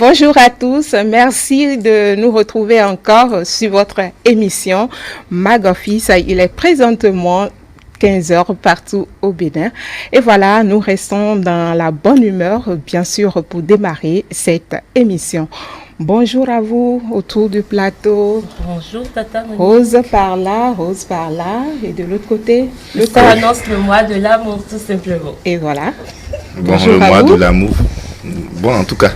Bonjour à tous, merci de nous retrouver encore sur votre émission Mag Office. Il est présentement 15 heures partout au Bénin. Et voilà, nous restons dans la bonne humeur, bien sûr, pour démarrer cette émission. Bonjour à vous autour du plateau. Bonjour Tata Monique. Rose par là, et de l'autre côté, ça annonce le mois de l'amour tout simplement. Et voilà. Bonjour, le mois de l'amour. Bon, en tout cas,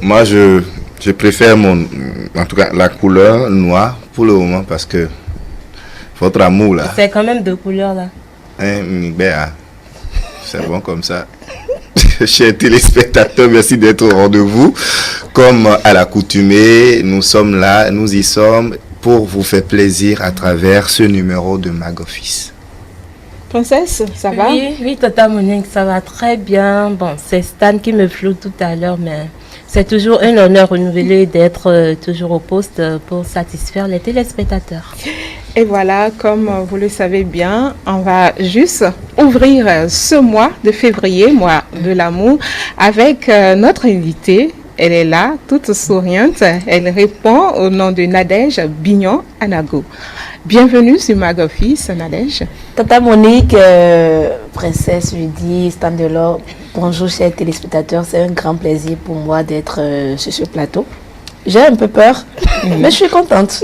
moi je préfère en tout cas la couleur noire pour le moment parce que votre amour là. C'est quand même deux couleurs là. C'est bon comme ça. Chers téléspectateurs, merci d'être au rendez-vous. Comme à l'accoutumée, nous sommes là, nous y sommes pour vous faire plaisir à travers ce numéro de Mag Office. Princesse, ça va? Oui, Tata Monique, ça va très bien. Bon, c'est Stan qui me floue tout à l'heure, mais c'est toujours un honneur renouvelé d'être toujours au poste pour satisfaire les téléspectateurs. Et voilà, comme vous le savez bien, on va juste ouvrir ce mois de février, mois de l'amour, avec notre invitée. Elle est là, toute souriante. Elle répond au nom de Nadège Bignon-Anago. Bienvenue sur Mag Office, Nadège. Tata Monique, Princesse Judy, Stan Delors, bonjour chers téléspectateurs. C'est un grand plaisir pour moi d'être sur ce plateau. J'ai un peu peur, mais je suis contente.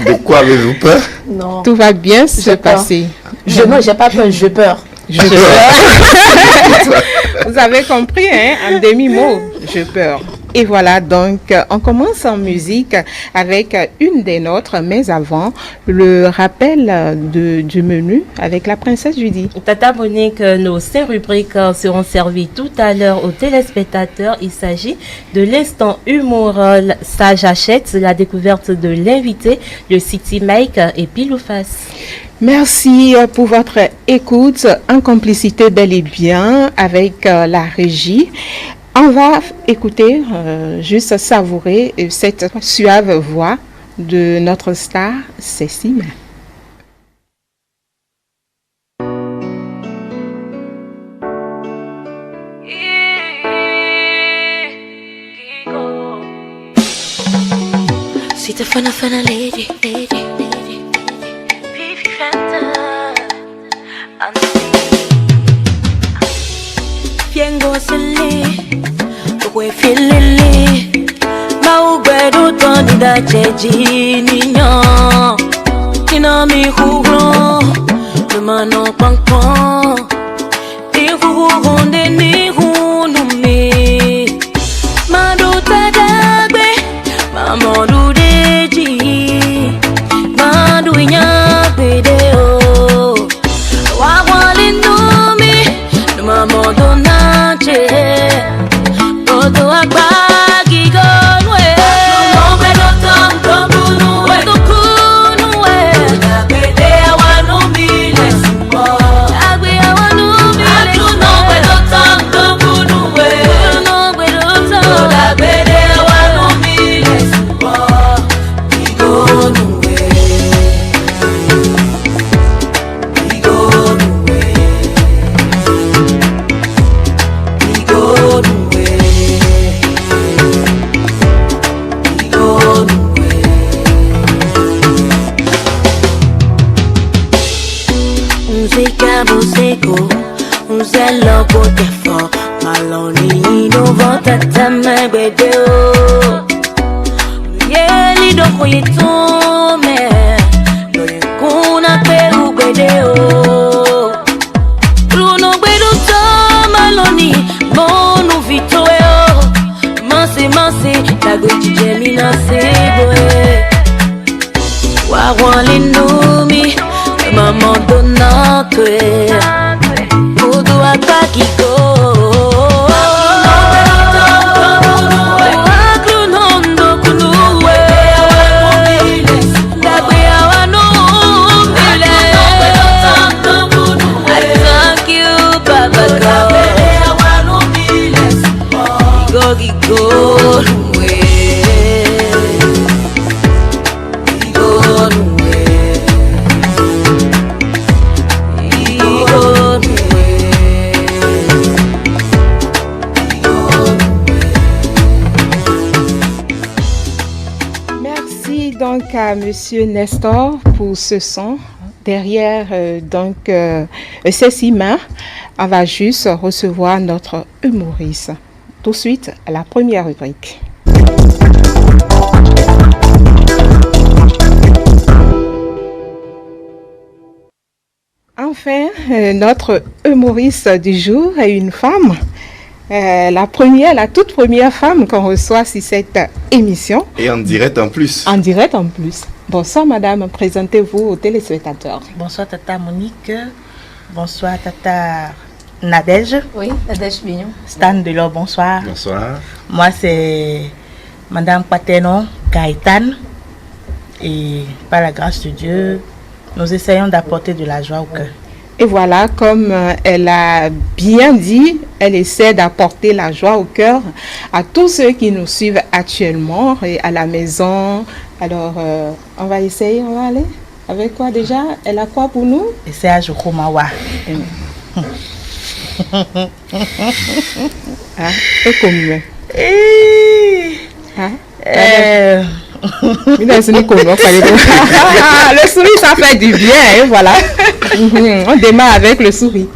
De quoi avez-vous peur? Non. Tout va bien se passer. Non, j'ai pas peur, je peur. Vous avez compris, hein, un demi-mot, je peur. Et voilà, donc, on commence en musique avec une des nôtres, mais avant, le rappel du menu avec la princesse Judy. Tata Monique, nos 5 rubriques seront servies tout à l'heure aux téléspectateurs. Il s'agit de l'instant humour, ça j'achète, la découverte de l'invité, le City Mike et Pile ou Face. Merci pour votre écoute en complicité bel et bien avec la régie. On va écouter, juste savourer cette suave voix de notre star Cécile. Si te fana lady. Piengo sele, we filele, ma ugbedu toni da cheji ninyo, ina mi huro, le mano pankpan, di huro de ni hunu mi, ma do tadagbe, ma modu deji, ma do inya bedeo, wa wali no mi, le mamo do nache. Todo agbagi gonwe no bedo tanto bunwe do kunwe agbe awanu bile supo agbe awanu bile no bedo tanto bunwe no bedo tanto agbe awanu bile supo igonwe Uzelo bote fo maloni no vota tame bedeo yeli do koyeto me lo kuna pe ubedeo Bruno bedo to maloni monu vitoeo manse la goji jemina seboe wa wale no mi maman donate Kudu akakiko Akrunondo kunuwe Dagwe awanu mbile I thank you Baba God Gigo à Monsieur Nestor pour ce son. Derrière ces 6 mains, on va juste recevoir notre humoriste. Tout de suite, la première rubrique. Enfin, notre humoriste du jour est une femme. La toute première femme qu'on reçoit sur cette émission. Et en direct en plus. En direct en plus. Bonsoir madame, présentez-vous aux téléspectateurs. Bonsoir tata Monique, bonsoir tata Nadège. Oui, Nadège Bignon. Stan Delors, bonsoir. Bonsoir. Moi c'est madame Paternon Gaëtan. Et par la grâce de Dieu, nous essayons d'apporter de la joie au cœur. Et voilà, comme elle a bien dit, elle essaie d'apporter la joie au cœur à tous ceux qui nous suivent actuellement et à la maison. Alors, on va essayer, on va aller. Avec quoi déjà? Elle a quoi pour nous? Et c'est à Jokomawa. Ah, et combien? Ah, le sourire, ça fait du bien, et voilà. On démarre avec le sourire.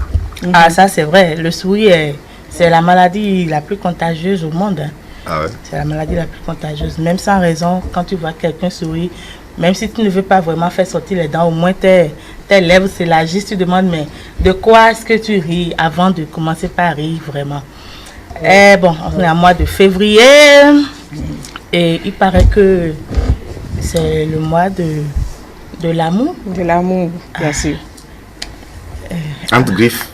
Ah, ça c'est vrai, le sourire, c'est la maladie la plus contagieuse au monde. Ah ouais. C'est la maladie la plus contagieuse. Même sans raison, quand tu vois quelqu'un sourire, même si tu ne veux pas vraiment faire sortir les dents, au moins tes lèvres s'élargissent, tu demandes, mais de quoi est-ce que tu ris avant de commencer par rire vraiment? Et bon, on est à mois de février. Et il paraît que c'est le mois de l'amour. De l'amour, bien sûr. Entre griffes.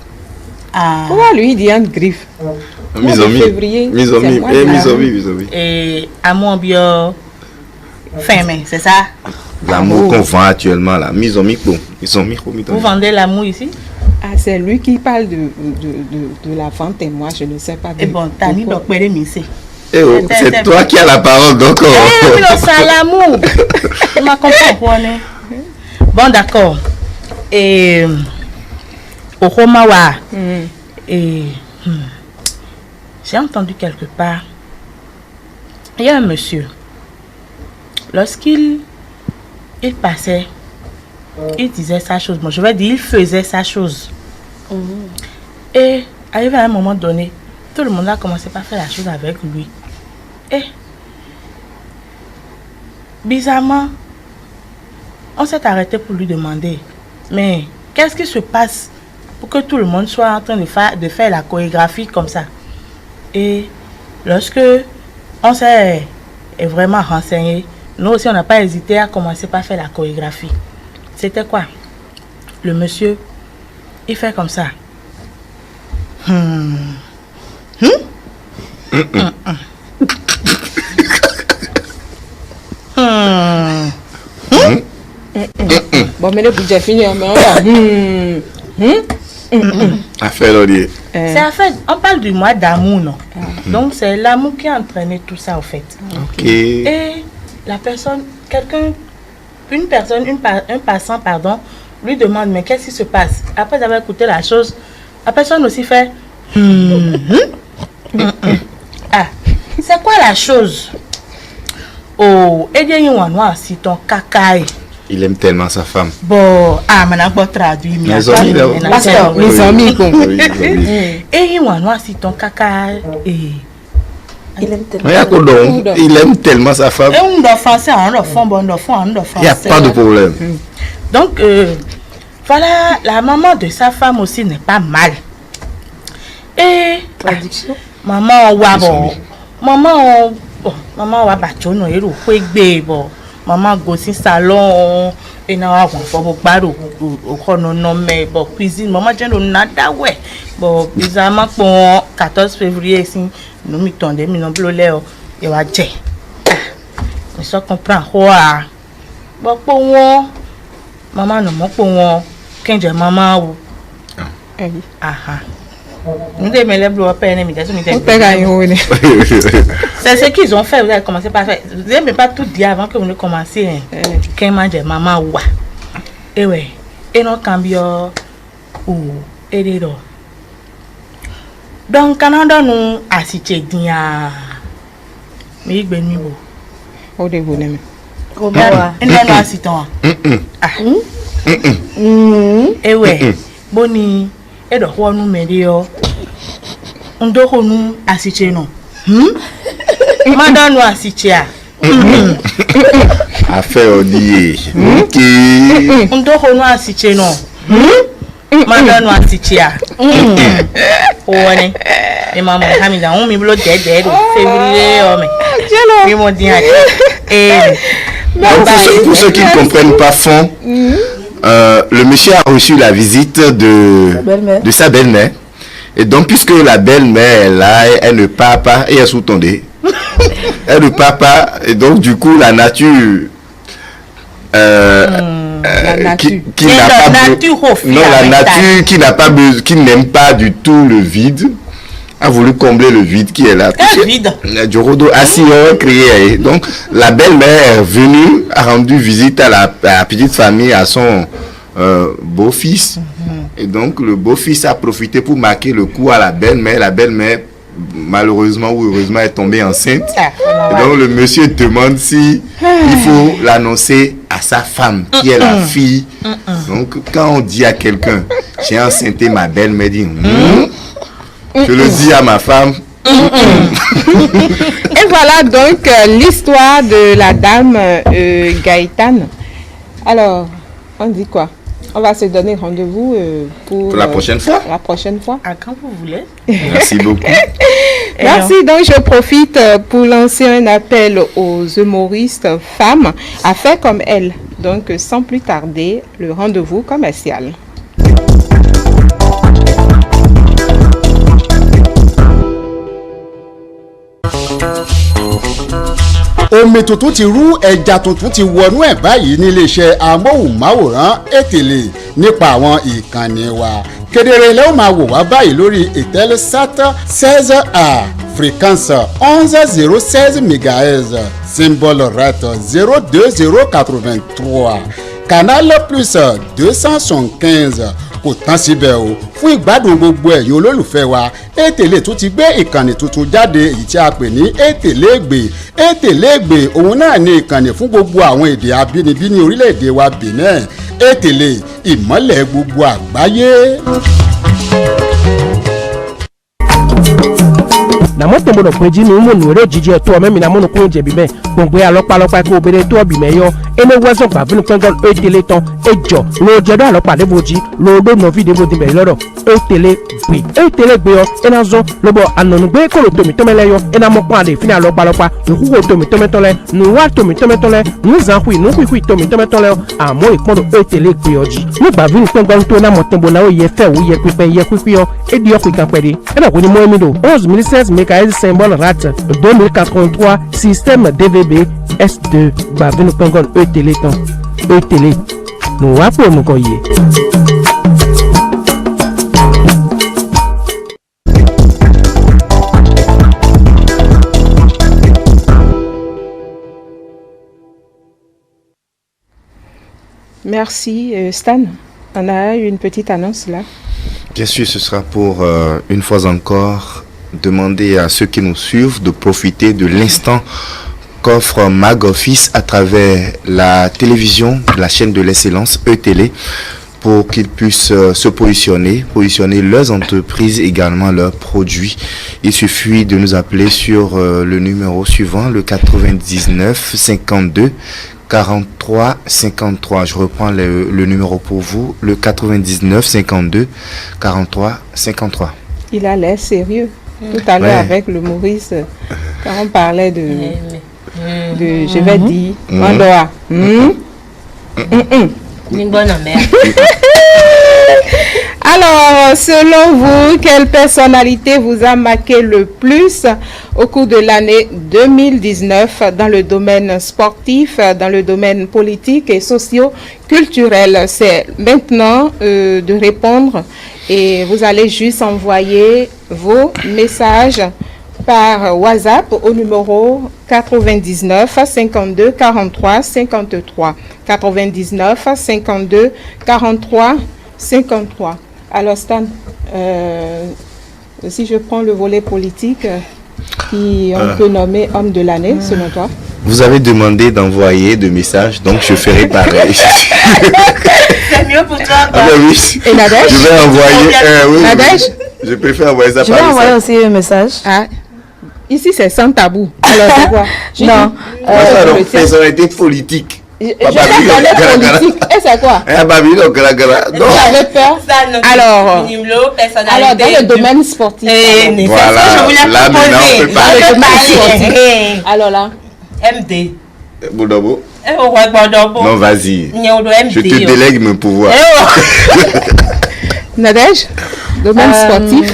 Pourquoi lui il dit entre griffes? Misomi. Misomi. Et amour bio fin mai, c'est ça? L'amour qu'on vend actuellement là. Misomi. Vous vendez l'amour ici? Ah, c'est lui qui parle de la vente et moi je ne sais pas. Et bon, t'as mis donc c'est toi qui as la parole, donc. Oui, c'est l'amour. Je m'en comprends. Bon, d'accord. Et au Romawa, j'ai entendu quelque part, il y a un monsieur, lorsqu'il passait, il disait sa chose. Bon, je vais dire, il faisait sa chose. Et arrivé à un moment donné, tout le monde a commencé par faire la chose avec lui. Et bizarrement, on s'est arrêté pour lui demander, mais qu'est-ce qui se passe pour que tout le monde soit en train de faire la chorégraphie comme ça? Et lorsque on s'est vraiment renseigné, nous aussi on n'a pas hésité à commencer par faire la chorégraphie. C'était quoi? Le monsieur, il fait comme ça. Bon, mais le budget fini, on parle du mois d'amour, non? Donc c'est l'amour qui a entraîné tout ça, en fait. Et la personne, un passant, pardon, lui demande, mais qu'est-ce qui se passe? Après avoir écouté la chose, la personne aussi fait Ah, c'est quoi la chose? Oh, et bien, si ton caca. Il aime tellement sa femme. Bon, maintenant, je vais traduire. Mes amis, les amis. Et si ton caca. Il aime tellement sa femme. Et on doit français, on doit français. Il n'y a pas de problème. Donc, voilà, la maman de sa femme aussi n'est pas mal. Et traduction. Maman wa bachono ero kwegbe bo. Maman go si salon et na wa fo bo gbaro o kono no me bo cuisine maman jeno nada we. Bo bizarrement pour 14 février si nous mi tonde mi no blole o e wa je. Me so comprend quoi. Bo po won maman no mo po won kenje maman o. Aha. C'est ce qu'ils ont fait, vous avez commencé par faire. Vous n'avez même pas tout dit avant que vous ne commenciez. Quand mange maman ou et ouais, et non cambio ou et des dos. Donc Canada nous assiste dia. Mais il ben mibo. Au début même. ẹni ẹnu àsìtàn ewé bó ni ẹdọ̀kọ́nù mẹ́rin ọ ndókònù àsìtì nù mádánù àsìtì à. Affaire Odiye. Ok. Ndókònù àsìtì nù mádánù àsìtì à. Owó ni ẹ máa mọ̀ hàmìdá òun mi ló dẹ́ẹ̀dẹ́ẹ̀ ló fẹ́ẹ́ ọmọ mi mo dín àjẹ́. Pour ceux qui ne comprennent pas fond, le monsieur a reçu la visite de sa belle-mère. Et donc, puisque la belle-mère est là, elle ne part pas, et elle est sous-tendée. Elle ne part pas, et donc, du coup, la nature... qui n'a pas la nature qui n'aime pas du tout le vide, a voulu combler le vide qui est là. Du rodo assis créé. Donc la belle-mère est venue, a rendu visite à la petite famille, à son beau-fils. Et donc le beau-fils a profité pour marquer le coup à la belle-mère. La belle-mère, malheureusement ou heureusement, est tombée enceinte. Et donc le monsieur demande si il faut l'annoncer à sa femme, qui est la fille. Donc quand on dit à quelqu'un, j'ai enceinté ma belle-mère, dit je le dis à ma femme. Et voilà donc l'histoire de la dame Gaëtane. Alors, on dit quoi? On va se donner rendez-vous pour la prochaine fois. La prochaine fois. À quand vous voulez. Merci beaucoup. Merci. Donc, je profite pour lancer un appel aux humoristes femmes à faire comme elles. Donc, sans plus tarder, le rendez-vous commercial. Omi tuntun ti rú ẹja tuntun ti wọnú ẹ̀ báyìí ní iléeṣẹ́ amóhùnmáwòrán Ètèlè nípa àwọn ìkànnì wa kedere lẹ́ ó máa wò wá báyìí lórí Eutelsat 16A fréquence 1106 MHz symbole rate 02083 canal plus 275 kò tán síbẹ̀ o fún ìgbádùn gbogbo ẹ̀yin olólùfẹ́ wa Ètèlè tún ti gbé ìkànnì tuntun jáde èyí tí a pè ní Ètèlégbè. Ètèlégbè òun náà ni ìkànnì fún gbogbo àwọn èdè abínibí ní orílẹ̀-èdè wa Benin. Ètèlè ìmọ́lẹ̀ gbogbo àgbáyé. Namo tembo no kweji ni umu nure jiji to me mi namo no kunje bi me gbongbe alopa ko obere to bi me yo ene wezo pa vinu kangan Ètèlè ton ejo lo jedo alopa de boji lo do no video bo di be loro Ètèlégbè yo ena zo lobo anonu gbe ko lo to mi to mele yo ena mo pa de fini alopa ku ko to mi to metole nu wa to mi to metole nu zan hu nu hu to mi to metole amo ipon Ètèlégbè yo ji ni ba vinu kangan to na mo tembo na o ye fe wo ye pipe yo edi yo ku kan pede ena ko ni mo mi do 11 MHz symbole rate 2083 système DVB S2 bavinu pengon Ètèlè ton Ètèlè nous wa pour nous koye. Merci Stan. On a une petite annonce là. Bien sûr, ce sera pour une fois encore demander à ceux qui nous suivent de profiter de l'instant qu'offre Mag Office à travers la télévision, la chaîne de l'excellence Ètèlè, pour qu'ils puissent se positionner leurs entreprises, également leurs produits. Il suffit de nous appeler sur le numéro suivant, le 99 52 43 53. Je reprends le numéro pour vous, le 99 52 43 53. Il a l'air sérieux. Tout à l'heure avec le Maurice, quand on parlait de je vais dire, Mandoa. Alors, selon vous, quelle personnalité vous a marqué le plus au cours de l'année 2019 dans le domaine sportif, dans le domaine politique et socio-culturel? C'est maintenant de répondre et vous allez juste envoyer vos messages par WhatsApp au numéro 99 52 43 53 99 52 43 53. Alors Stan, si je prends le volet politique, qui on peut nommer homme de l'année selon toi? Vous avez demandé d'envoyer des messages, donc je ferai pareil. C'est mieux pour toi. Ah ben oui. Et Nadège? Je vais envoyer. Oui, Nadège? Je préfère envoyer ça Je vais par envoyer message. aussi un message. Ah, ici, c'est sans tabou. Alors, c'est quoi? Non. Alors, personnalité politique. Je vais parler politique. Et c'est quoi? Ah bah oui, donc, non. J'avais peur. Alors, alors, dans le domaine sportif. Voilà, là maintenant on peut parler. Alors là, MD. Boudabo. Non, Non, vas-y. Je te délègue mon pouvoir. Nadège, domaine sportif.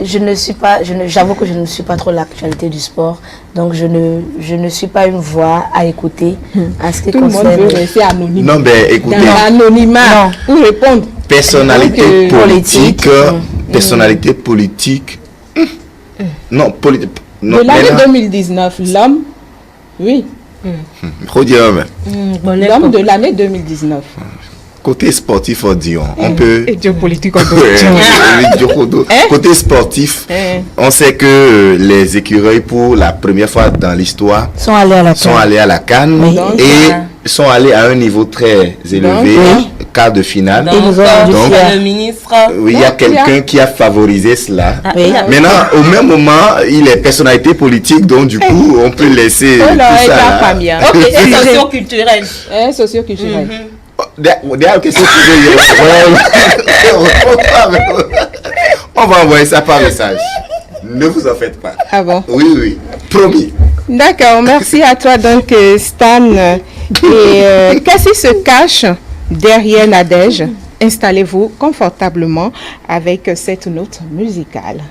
Je ne suis pas, j'avoue que je ne suis pas trop l'actualité du sport, donc je ne suis pas une voix à écouter en ce qui Tout le monde concerne. veut rester anonyme. Non, ben écoutez, Dans l'anonymat, pour répondre. personnalité Donc, politique, personnalité politique. Non, politique. De l'année 2019, l'homme, oui, L'homme l'homme de l'année 2019. côté sportif, on peut. Et géopolitique, Côté sportif, on sait que les écureuils, pour la première fois dans l'histoire, Sont allés à la CAN. sont allés à la CAN Oui. et sont allés à un niveau très élevé, quart de finale. Ils nous ont rendu Donc, fiers. Le ministre. Oui, il y a quelqu'un qui a favorisé cela. Oui. Maintenant, au même moment, il est personnalité politique, donc du coup, on peut laisser Oh là, tout il ça. a là. pas bien. Ok, c'est socio-culturel. Socio-culturel. D'ailleurs, qu'est-ce que tu veux dire? On va envoyer ça par message. Ne vous en faites pas. Ah bon? Oui, oui, promis. D'accord, merci à toi donc Stan. Et qu'est-ce qui se cache derrière Nadège? Installez-vous confortablement avec cette note musicale.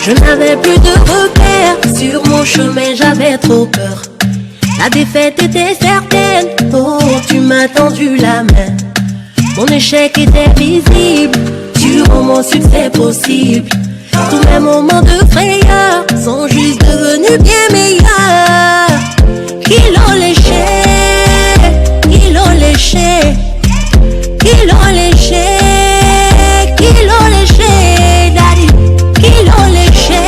Je n'avais plus de repères sur mon chemin, j'avais trop peur. La défaite était certaine, oh tu m'as tendu la main. Mon échec était visible, tu rends mon succès possible. Tous mes moments de frayeur sont juste devenus bien meilleurs. Ils l'ont léché, ils l'ont léché, ils l'ont léché, ils l'ont léché, daddy. Ils l'ont léché,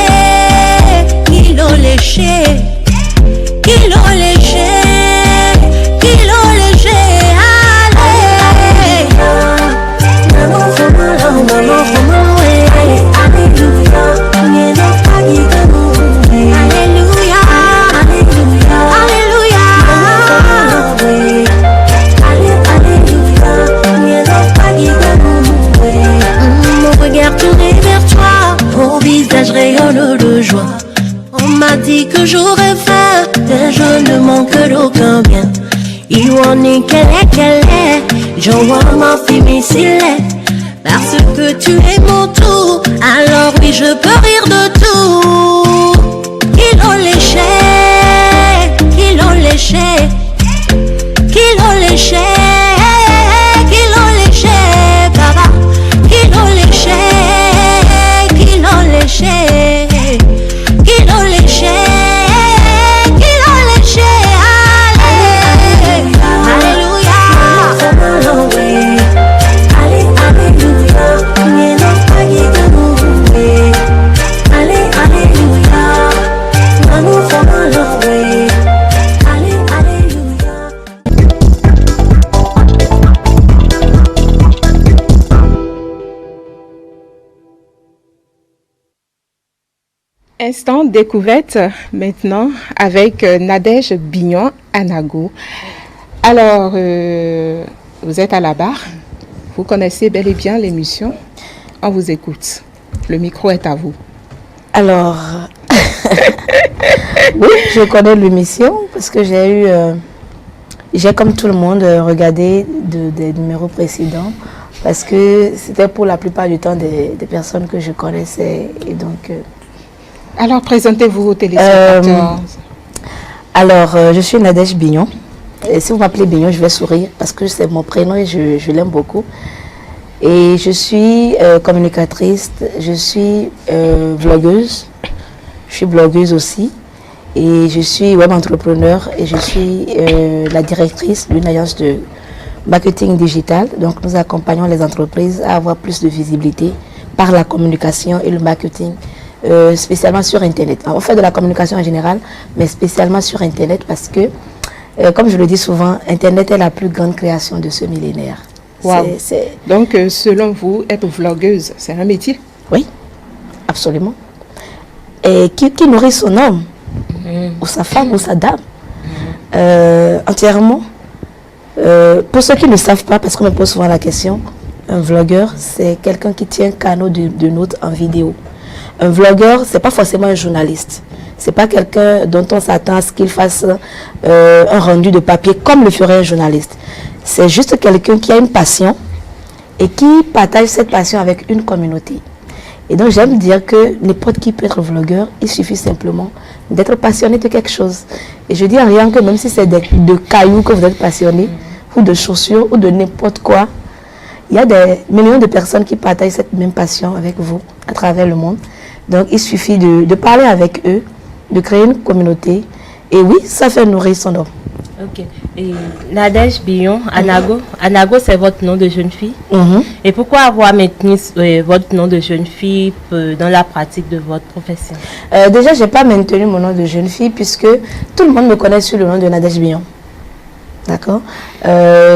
ils l'ont léché, ils l'ont léché, ils l'ont léché. Allez, maman, maman, maman, maman, alléluia, alléluia, mon regard tourné vers toi, mon visage rayonne de joie. On m'a dit que j'aurais faim, mais je ne manque d'aucun bien. Iwani quelle est, je vois ma fille missile. Parce que tu es mon tout, alors oui je peux rire de tout. Ils l'ont léché, ils l'ont léché, ils l'ont léché, ils l'ont léché, papa. Ils l'ont léché, ils l'ont léché, ils l'ont léché, ils l'ont léché. Alléluia, Instant découverte maintenant avec Nadège Bignon Anago. Alors, vous êtes à la barre, vous connaissez bel et bien l'émission, on vous écoute. Le micro est à vous. Alors, oui, je connais l'émission parce que j'ai comme tout le monde regardé des numéros précédents parce que c'était pour la plupart du temps des personnes que je connaissais et donc... Alors, présentez-vous aux téléspectateurs. Alors, je suis Nadège Bignon. Et si vous m'appelez Bignon, je vais sourire parce que c'est mon prénom et je l'aime beaucoup. Et je suis communicatrice, je suis vlogueuse, je suis blogueuse aussi. Et je suis web entrepreneur et je suis la directrice d'une agence de marketing digital. Donc nous accompagnons les entreprises à avoir plus de visibilité par la communication et le marketing, spécialement sur Internet. Alors, on fait de la communication en général, mais spécialement sur Internet parce que, comme je le dis souvent, Internet est la plus grande création de ce millénaire. Wow. Donc, selon vous, être vlogueuse, c'est un métier? Oui, absolument. Et qui nourrit son homme, ou sa femme, ou sa dame, entièrement. Pour ceux qui ne savent pas, parce qu'on me pose souvent la question, un vlogueur, c'est quelqu'un qui tient un canal de notes en vidéo. Un vlogueur, c'est pas forcément un journaliste. C'est pas quelqu'un dont on s'attend à ce qu'il fasse un rendu de papier comme le ferait un journaliste. C'est juste quelqu'un qui a une passion et qui partage cette passion avec une communauté. Et donc j'aime dire que n'importe qui peut être vlogueur, il suffit simplement d'être passionné de quelque chose. Et je dis en rien que même si c'est de cailloux que vous êtes passionné, ou de chaussures, ou de n'importe quoi, il y a des millions de personnes qui partagent cette même passion avec vous à travers le monde. Donc il suffit de parler avec eux, de créer une communauté. Et oui, ça fait nourrir son homme. Ok. Et Nadège Bignon, Anago. Anago, c'est votre nom de jeune fille. Et pourquoi avoir maintenu votre nom de jeune fille dans la pratique de votre profession? Déjà, je n'ai pas maintenu mon nom de jeune fille puisque tout le monde me connaît sous le nom de Nadège Bignon. D'accord.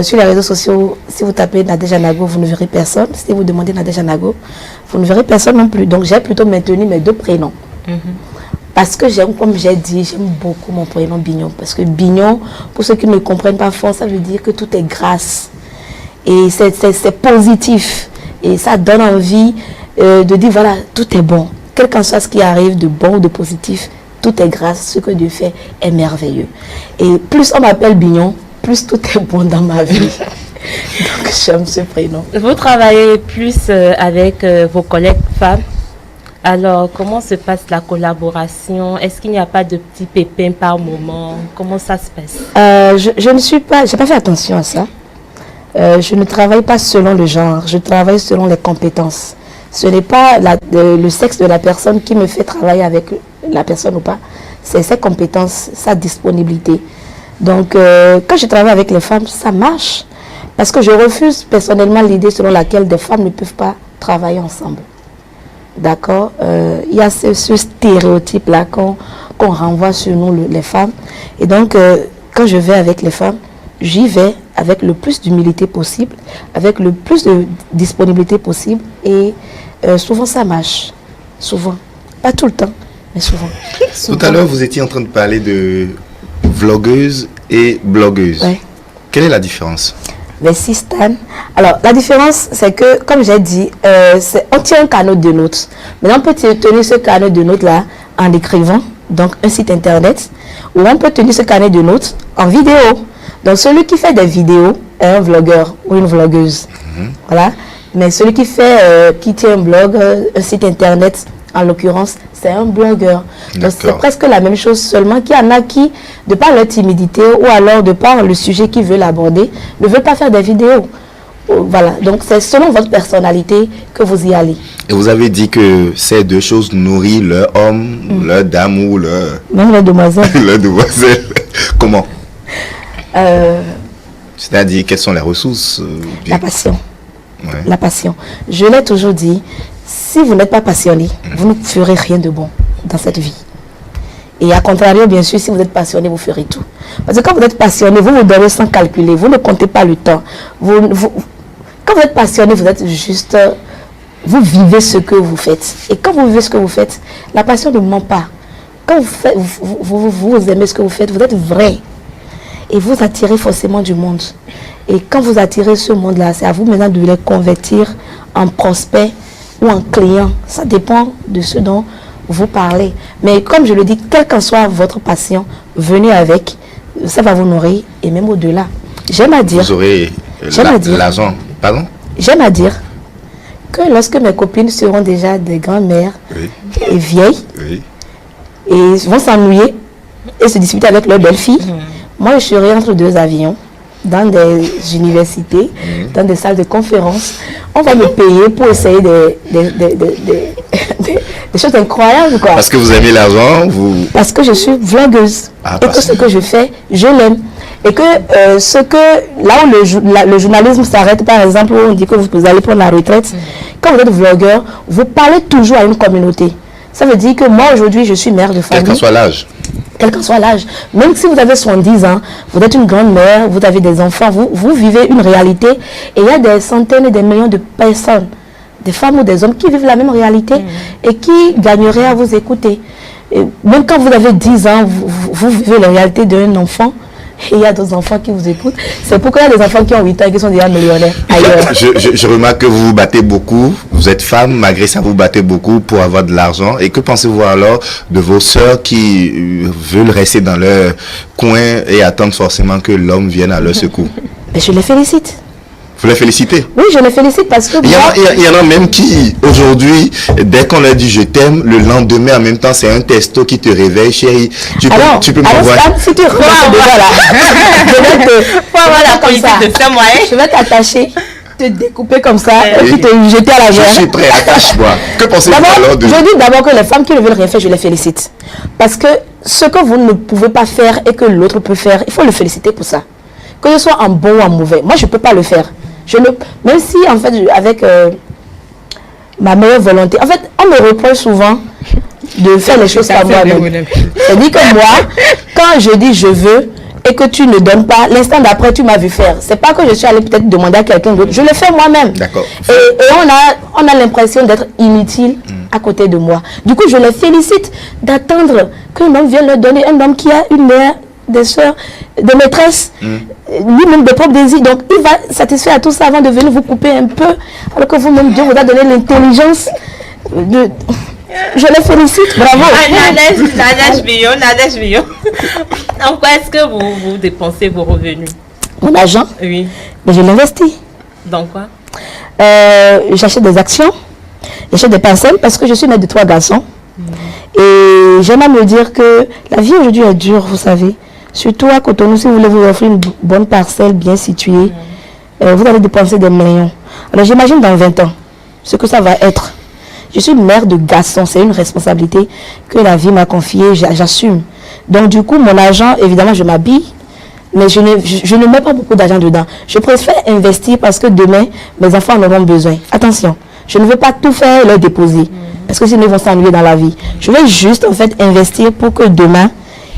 Sur les réseaux sociaux, si vous tapez Nadège Anago, vous ne verrez personne. Si vous demandez Nadège Anago, vous ne verrez personne non plus. Donc, j'ai plutôt maintenu mes deux prénoms. Parce que j'aime, comme j'ai dit, j'aime beaucoup mon prénom Bignon. Parce que Bignon, pour ceux qui ne comprennent pas fort, ça veut dire que tout est grâce. Et c'est positif. Et ça donne envie de dire, voilà, tout est bon. Quel qu'en soit ce qui arrive de bon ou de positif, tout est grâce. Ce que Dieu fait est merveilleux. Et plus on m'appelle Bignon, plus tout est bon dans ma vie. Donc j'aime ce prénom. Vous travaillez plus avec vos collègues femmes. Alors, comment se passe la collaboration? Est-ce qu'il n'y a pas de petits pépins par moment? Comment ça se passe? Je ne suis pas, j'ai pas fait attention à ça. Je ne travaille pas selon le genre, je travaille selon les compétences. Ce n'est pas le sexe de la personne qui me fait travailler avec la personne ou pas. C'est ses compétences, sa disponibilité. Donc, quand je travaille avec les femmes, ça marche. Parce que je refuse personnellement l'idée selon laquelle des femmes ne peuvent pas travailler ensemble. D'accord. Il y a ce stéréotype-là qu'on renvoie sur nous, les femmes. Et donc, quand je vais avec les femmes, j'y vais avec le plus d'humilité possible, avec le plus de disponibilité possible. Et souvent, ça marche. Souvent. Pas tout le temps, mais souvent. Tout à l'heure, vous étiez en train de parler de vlogueuse et blogueuse. Ouais. Quelle est la différence? Merci Stan. Alors, la différence, c'est que, comme j'ai dit, on tient un canal de notes. Maintenant, on peut tenir ce canal de notes-là en écrivant, donc un site internet, ou on peut tenir ce canal de notes en vidéo. Donc, celui qui fait des vidéos est un vlogueur ou une vlogueuse. Voilà. Mais celui qui tient un blog, un site internet, en l'occurrence, c'est un blogueur. Donc c'est presque la même chose, seulement qu'il y en a qui, de par leur timidité ou alors de par le sujet qu'ils veulent aborder, ne veulent pas faire des vidéos. Voilà, donc c'est selon votre personnalité que vous y allez. Et vous avez dit que ces deux choses nourrissent leur homme, leur dame ou leur... Même la demoiselle. leur demoiselle. Comment? C'est-à-dire, quelles sont les ressources? La passion. Ouais. La passion. Je l'ai toujours dit, si vous n'êtes pas passionné, vous ne ferez rien de bon dans cette vie. Et à contrario, bien sûr, si vous êtes passionné, vous ferez tout. Parce que quand vous êtes passionné, vous vous donnez sans calculer, vous ne comptez pas le temps. Quand vous êtes passionné, vous êtes juste... Vous vivez ce que vous faites. Et quand vous vivez ce que vous faites, la passion ne ment pas. Quand vous aimez ce que vous faites, vous êtes vrai. Et vous attirez forcément du monde. Et quand vous attirez ce monde-là, c'est à vous maintenant de les convertir en prospects ou en clients. Ça dépend de ce dont vous parlez. Mais comme je le dis, quelle qu'en soit votre passion, venez avec. Ça va vous nourrir et même au-delà. J'aime à dire... Vous aurez l'argent. Pardon? J'aime à dire que lorsque mes copines seront déjà des grands-mères et vieilles, et vont s'ennuyer et se disputer avec leur belle-fille, Moi, je serai entre deux avions, dans des universités, dans des salles de conférence. On va me payer pour essayer des choses incroyables, quoi. Parce que vous aimez l'argent, vous... Parce que je suis vlogueuse. Ah, et que ce que je fais, je l'aime. Et que là où le journalisme s'arrête, par exemple, où on dit que vous allez prendre la retraite, quand vous êtes vlogueur, vous parlez toujours à une communauté. Ça veut dire que moi, aujourd'hui, je suis mère de famille. Quel qu'en soit l'âge. Quel qu'en soit l'âge. Même si vous avez 70 ans, vous êtes une grande mère, vous avez des enfants, vous vivez une réalité. Et il y a des centaines et des millions de personnes, des femmes ou des hommes qui vivent la même réalité et qui gagneraient à vous écouter. Et même quand vous avez 10 ans, vous vivez la réalité d'un enfant. Et il y a d'autres enfants qui vous écoutent. C'est pourquoi il y a des enfants qui ont 8 ans et qui sont déjà millionnaires ailleurs. Je remarque que vous vous battez beaucoup. Vous êtes femme, malgré ça, vous battez beaucoup pour avoir de l'argent. Et que pensez-vous alors de vos sœurs qui veulent rester dans leur coin et attendre forcément que l'homme vienne à leur secours? Mais je les félicite. Vous les félicitez? Oui, je les félicite parce que... Il y en a même qui, aujourd'hui, dès qu'on leur dit je t'aime, le lendemain, en même temps, c'est un texto qui te réveille, chérie. Tu peux m'envoyer... Si tu regardes déjà là, je vais t'attacher, te découper comme ça et puis te jeter à la mer. Je suis prêt, attache-moi. Que pensez-vous alors de... Je dis d'abord que les femmes qui ne veulent rien faire, je les félicite. Parce que ce que vous ne pouvez pas faire et que l'autre peut faire, il faut le féliciter pour ça. Que ce soit en bon ou en mauvais. Moi, je ne peux pas le faire. Même si, en fait, avec ma meilleure volonté, en fait, on me reproche souvent de faire les choses comme moi-même. C'est-à-dire que moi, quand je dis je veux et que tu ne donnes pas, l'instant d'après, tu m'as vu faire. C'est pas que je suis allée peut-être demander à quelqu'un d'autre. Je le fais moi-même. D'accord. Et on a l'impression d'être inutile à côté de moi. Du coup, je les félicite d'attendre qu'un homme vienne leur donner, un homme qui a une mère, des soeurs, des maîtresses, lui-même des propres désirs. Donc, il va satisfaire à tout ça avant de venir vous couper un peu, alors que vous-même, Dieu vous a donné l'intelligence de... Je les félicite, bravo. Nadège Billon. En quoi est-ce que vous dépensez vos revenus? Mon argent? Oui. Mais je l'investis. Dans quoi? J'achète des actions, j'achète des parcelles parce que je suis mère de 3 garçons. Et j'aime à me dire que la vie aujourd'hui est dure, vous savez. Surtout à Cotonou, si vous voulez vous offrir une bonne parcelle bien située, vous allez dépenser des millions. Alors j'imagine dans 20 ans ce que ça va être. Je suis mère de garçons, c'est une responsabilité que la vie m'a confiée, j'assume. Donc du coup, mon argent, évidemment, je m'habille, mais je ne mets pas beaucoup d'argent dedans. Je préfère investir parce que demain, mes enfants en auront besoin. Attention, je ne veux pas tout faire et leur déposer, parce que sinon ils vont s'ennuyer dans la vie. Je vais juste en fait investir pour que demain,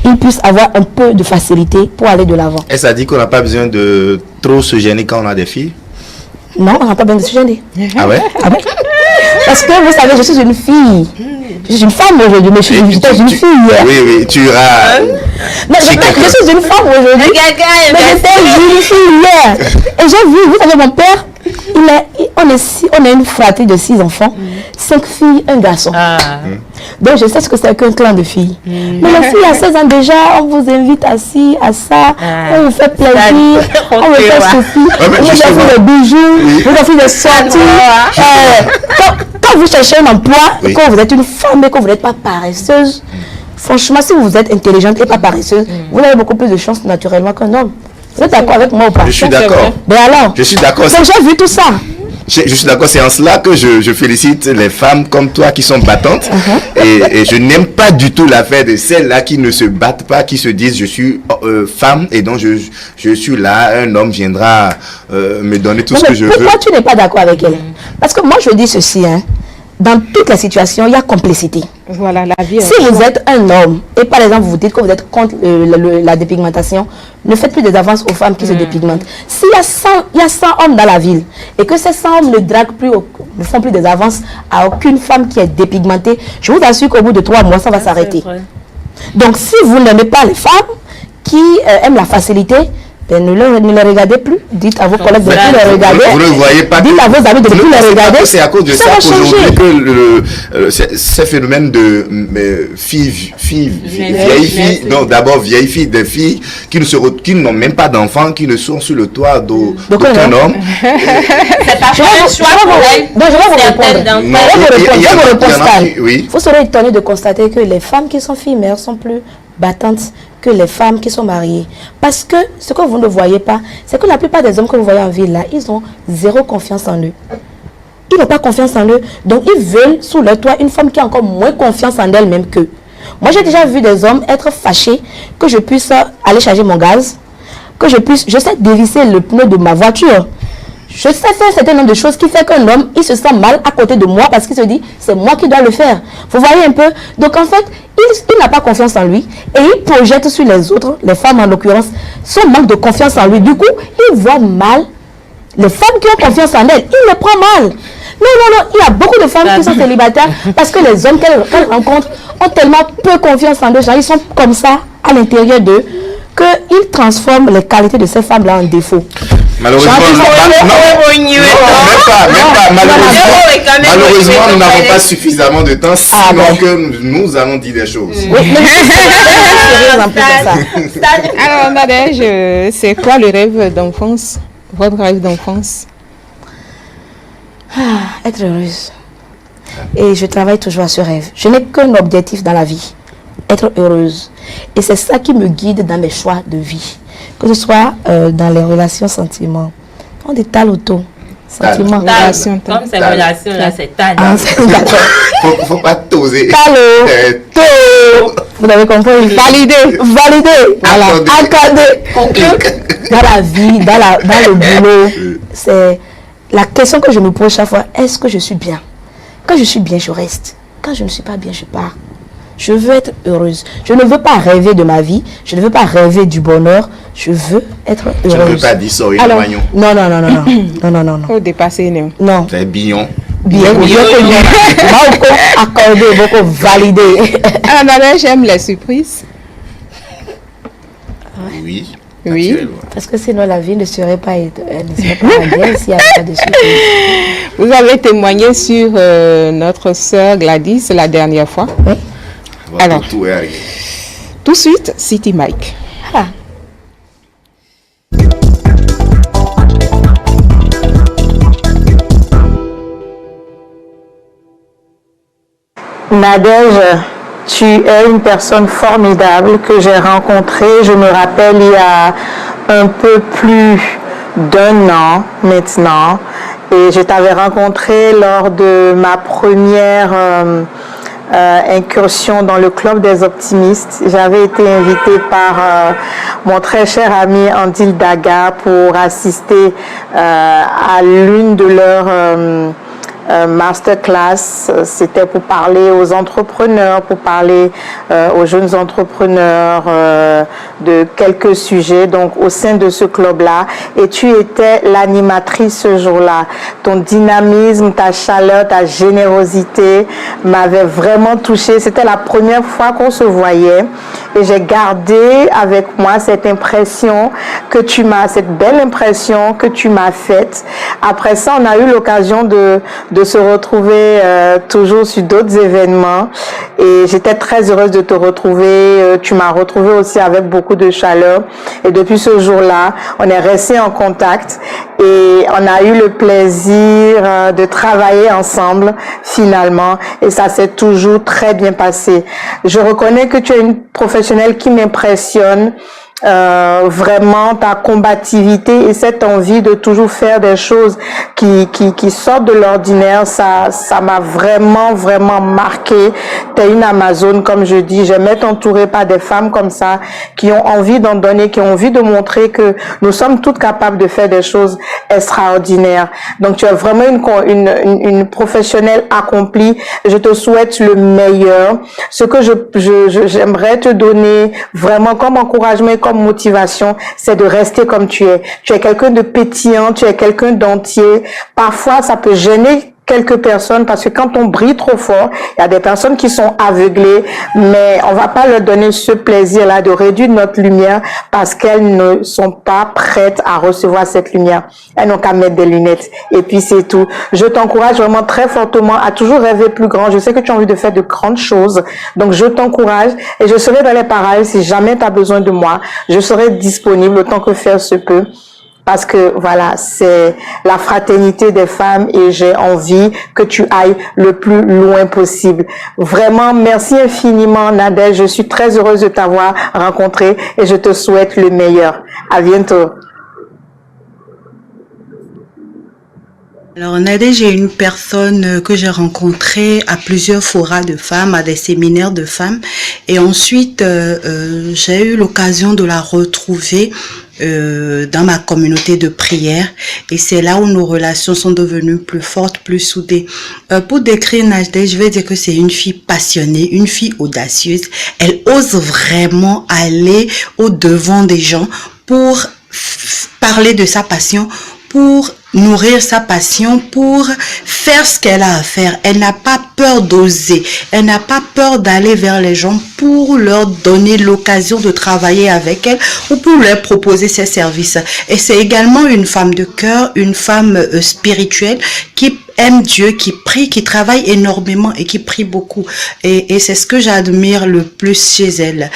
ils puissent avoir un peu de facilité pour aller de l'avant. Et ça dit qu'on n'a pas besoin de trop se gêner quand on a des filles? Non, on n'a pas besoin de se gêner. Ah ouais? Ah ouais? Parce que vous savez, je suis une fille. Je suis une femme aujourd'hui, mais j'étais une fille hier. Oui, tu iras... Mais je suis une femme aujourd'hui. Mais j'étais une fille hier. Et j'ai vu, vous savez, mon père, on est une fratrie de 6 enfants, 5 filles, 1 garçon. Donc je sais ce que c'est qu'un clan de filles. Mais les filles à 16 ans déjà, on vous invite à ci, à ça, on vous fait plaisir, on vous fait souffler, on vous offre des bijoux, vous offre des sorties. Quand vous cherchez un emploi, et quand vous êtes une femme et que vous n'êtes pas paresseuse, franchement, si vous êtes intelligente et pas paresseuse, vous avez beaucoup plus de chance naturellement qu'un homme. Vous êtes d'accord avec moi ou pas? Je suis d'accord. Mais alors, je suis d'accord. Donc j'ai vu tout ça. Je suis d'accord, c'est en cela que je félicite les femmes comme toi qui sont battantes. Et je n'aime pas du tout l'affaire de celles-là qui ne se battent pas, qui se disent je suis femme et donc je suis là, un homme viendra me donner tout ce que je veux. Pourquoi tu n'es pas d'accord avec elle? Parce que moi je dis ceci, dans toutes les situations, il y a complicité. Voilà, la vie. Si vous êtes un homme, et par exemple vous dites que vous êtes contre la dépigmentation, ne faites plus des avances aux femmes qui se dépigmentent. S'il y a 100 hommes dans la ville, et que ces 100 hommes ne font plus des avances à aucune femme qui est dépigmentée, je vous assure qu'au bout de 3 mois, ça va s'arrêter. Donc si vous n'aimez pas les femmes qui aiment la facilité, ne les regardez plus. Dites à vos collègues de ne plus les regarder. Vous ne voyez pas. Dites à vos amis de ne plus les regarder. C'est à cause de ça qu'aujourd'hui que ce phénomène de vieilles filles, non d'abord vieilles filles, des filles qui n'ont même pas d'enfants, qui ne sont sur le toit d'aucun homme. C'est pas un choix pour elles. Je vais vous répondre. Oui. Vous serez étonné de constater que les femmes qui sont filles mères sont plus battantes que les femmes qui sont mariées. Parce que ce que vous ne voyez pas, c'est que la plupart des hommes que vous voyez en ville là, ils ont zéro confiance en eux. Ils n'ont pas confiance en eux, donc ils veulent sous leur toit une femme qui a encore moins confiance en elle-même qu'eux. Moi, j'ai déjà vu des hommes être fâchés que je puisse aller charger mon gaz, que je sais dévisser le pneu de ma voiture. Je sais faire un certain nombre de choses qui fait qu'un homme, il se sent mal à côté de moi parce qu'il se dit, c'est moi qui dois le faire. Vous voyez un peu? Donc en fait, il n'a pas confiance en lui et il projette sur les autres, les femmes en l'occurrence, son manque de confiance en lui. Du coup, il voit mal les femmes qui ont confiance en elles. Il les prend mal. Non, il y a beaucoup de femmes qui sont célibataires parce que les hommes qu'elles rencontrent ont tellement peu confiance en eux. Genre, ils sont comme ça à l'intérieur d'eux qu'ils transforment les qualités de ces femmes-là en défauts. Malheureusement, malheureusement, nous n'avons pas suffisamment de temps, sinon que nous allons dire des choses. Alors, Nadège, c'est quoi le rêve d'enfance? Votre rêve d'enfance? Être heureuse. Et je travaille toujours à ce rêve. Je n'ai qu'un objectif dans la vie, être heureuse. Et c'est ça qui me guide dans mes choix de vie. Que ce soit dans les relations sentiments. On dit tal ou tôt. Sentiments, relations. Comme ces relations là, c'est tal. Faut pas t'oser. Talo. Vous avez compris? Valider. Voilà. Accorder. Dans la vie, dans le boulot, c'est la question que je me pose chaque fois. Est-ce que je suis bien? Quand je suis bien, je reste. Quand je ne suis pas bien, je pars. Je veux être heureuse. Je ne veux pas rêver de ma vie. Je ne veux pas rêver du bonheur. Je veux être heureuse. Je ne veux pas dire sorry, non. Faut dépasser, non. Non. C'est billon. Bien connu. Beaucoup accordé, beaucoup validé. Alors, Nadège, j'aime les surprises. Oui. Oui. Parce que sinon, la vie ne serait pas bien s'il n'y avait pas de surprise. Vous avez témoigné sur notre sœur Gladys la dernière fois. Oui. Alors, tout de suite, City Mike. Ah. Nadège, tu es une personne formidable que j'ai rencontrée, je me rappelle, il y a un peu plus d'1 an maintenant. Et je t'avais rencontrée lors de ma première incursion dans le club des optimistes. J'avais été invitée par mon très cher ami Andil Daga pour assister à l'une de leurs masterclass. C'était pour parler aux entrepreneurs, pour parler aux jeunes entrepreneurs de quelques sujets, donc au sein de ce club-là. Et tu étais l'animatrice ce jour-là. Ton dynamisme, ta chaleur, ta générosité m'avait vraiment touchée. C'était la première fois qu'on se voyait et j'ai gardé avec moi cette impression que tu m'as, cette belle impression que tu m'as faite. Après ça, on a eu l'occasion de se retrouver toujours sur d'autres événements et j'étais très heureuse de te retrouver. Tu m'as retrouvée aussi avec beaucoup de chaleur et depuis ce jour-là, on est resté en contact et on a eu le plaisir de travailler ensemble finalement et ça s'est toujours très bien passé. Je reconnais que tu es une professionnelle qui m'impressionne. Vraiment ta combativité et cette envie de toujours faire des choses qui sortent de l'ordinaire, ça m'a vraiment marqué. T'es une Amazone, comme je dis. J'aime être entourée par des femmes comme ça qui ont envie d'en donner, qui ont envie de montrer que nous sommes toutes capables de faire des choses extraordinaires. Donc tu es vraiment une professionnelle accomplie. Je te souhaite le meilleur. Ce que j'aimerais te donner vraiment comme encouragement et comme motivation, c'est de rester comme tu es. Tu es quelqu'un de pétillant, tu es quelqu'un d'entier. Parfois, ça peut gêner quelques personnes parce que quand on brille trop fort, il y a des personnes qui sont aveuglées, mais on va pas leur donner ce plaisir-là de réduire notre lumière parce qu'elles ne sont pas prêtes à recevoir cette lumière. Elles n'ont qu'à mettre des lunettes et puis c'est tout. Je t'encourage vraiment très fortement à toujours rêver plus grand. Je sais que tu as envie de faire de grandes choses, donc je t'encourage et je serai dans les parages si jamais tu as besoin de moi. Je serai disponible autant que faire se peut. parce que voilà, c'est la fraternité des femmes et j'ai envie que tu ailles le plus loin possible. Vraiment, merci infiniment Nadège, je suis très heureuse de t'avoir rencontré et je te souhaite le meilleur. À bientôt. Alors Nadège est une personne que j'ai rencontrée à plusieurs forats de femmes, à des séminaires de femmes, et ensuite j'ai eu l'occasion de la retrouver dans ma communauté de prière, et c'est là où nos relations sont devenues plus fortes, plus soudées. Pour décrire Nadège, je vais dire que c'est une fille passionnée, une fille audacieuse. Elle ose vraiment aller au devant des gens pour parler de sa passion, pour nourrir sa passion, pour faire ce qu'elle a à faire. Elle n'a pas peur d'oser. Elle n'a pas peur d'aller vers les gens pour leur donner l'occasion de travailler avec elle ou pour leur proposer ses services. Et c'est également une femme de cœur, une femme spirituelle qui aime Dieu, qui prie, qui travaille énormément et qui prie beaucoup. Et c'est ce que j'admire le plus chez elle.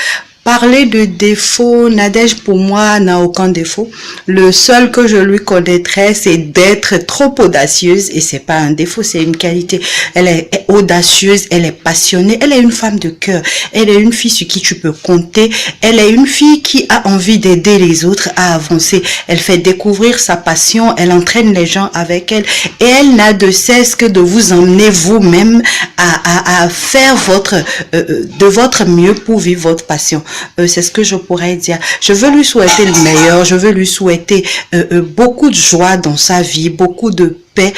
Parler de défaut, Nadège pour moi n'a aucun défaut. Le seul que je lui connaîtrais, c'est d'être trop audacieuse, et c'est pas un défaut, c'est une qualité. Elle est audacieuse, elle est passionnée, elle est une femme de cœur, elle est une fille sur qui tu peux compter, elle est une fille qui a envie d'aider les autres à avancer. Elle fait découvrir sa passion, elle entraîne les gens avec elle, et elle n'a de cesse que de vous emmener vous-même à faire de votre mieux pour vivre votre passion. C'est ce que je pourrais dire. Je veux lui souhaiter le meilleur, je veux lui souhaiter beaucoup de joie dans sa vie, beaucoup de paix,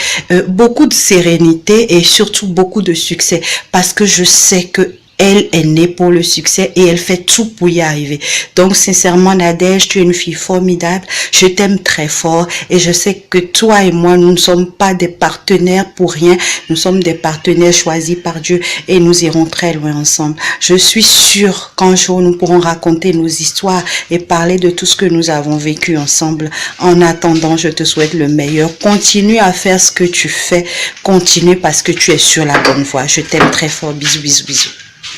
beaucoup de sérénité et surtout beaucoup de succès, parce que je sais que elle est née pour le succès et elle fait tout pour y arriver. Donc, sincèrement, Nadège, tu es une fille formidable. Je t'aime très fort et je sais que toi et moi, nous ne sommes pas des partenaires pour rien. Nous sommes des partenaires choisis par Dieu et nous irons très loin ensemble. Je suis sûre qu'un jour, nous pourrons raconter nos histoires et parler de tout ce que nous avons vécu ensemble. En attendant, je te souhaite le meilleur. Continue à faire ce que tu fais. Continue parce que tu es sur la bonne voie. Je t'aime très fort. Bisous, bisous, bisous.